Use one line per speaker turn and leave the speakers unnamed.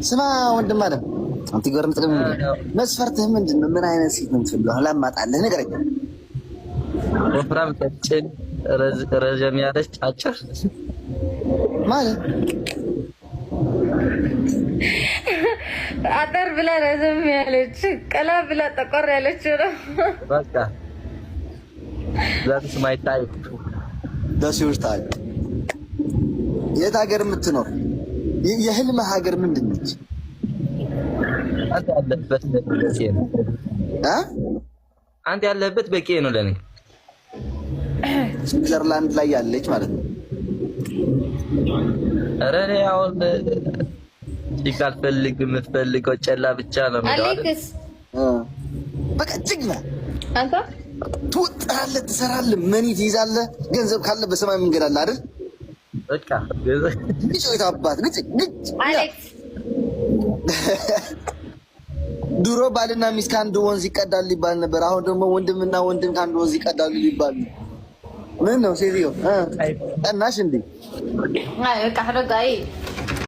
ስማ ወንድም አለ አንተ ገርም ጥቅም መስፈርትህ ምንድነው? ምን አይነት ሴት ነው የምትፈልገው? አላማጣልህ ንገረኝ።
ወፍራም፣ ቀጭን፣ ረዘም ያለች፣ አጭር
ማለት
አጠር ብላ ረዘም ያለች፣ ቀላ ብላ ጠቆር ያለች ነው።
በቃ ዛትስ ማይ ታይፕ
ዳስ ዩር ታይፕ። የት ሀገር የምትኖር? የህልም ሀገር ምንድን ነች?
አንተ ያለበት በቂ ነው። አንተ ያለበት በቂ ነው ለኔ።
ስዊዘርላንድ ላይ ያለች ማለት ነው።
ኧረ እኔ አሁን ሲቃል ፈልግ የምትፈልገው ጨላ ብቻ ነው የሚለው
አሌክስ
በቃ ጅግና
አንተ
ትወጣለህ፣ ትሰራለህ፣ መኒ ትይዛለህ። ገንዘብ ካለ በሰማይ መንገድ አለ አይደል?
በቃ
ግጭ አባት ግጭ
አሌክስ
ድሮ ባልና ሚስት ከአንድ ወንዝ ይቀዳል ሊባል ነበር። አሁን ደግሞ ወንድምና ወንድም ከአንድ ወንዝ ይቀዳሉ ሊባል ነው። ምን ነው ሴትዮ ጠናሽ እንዴ?
አይ በቃ ረጋይ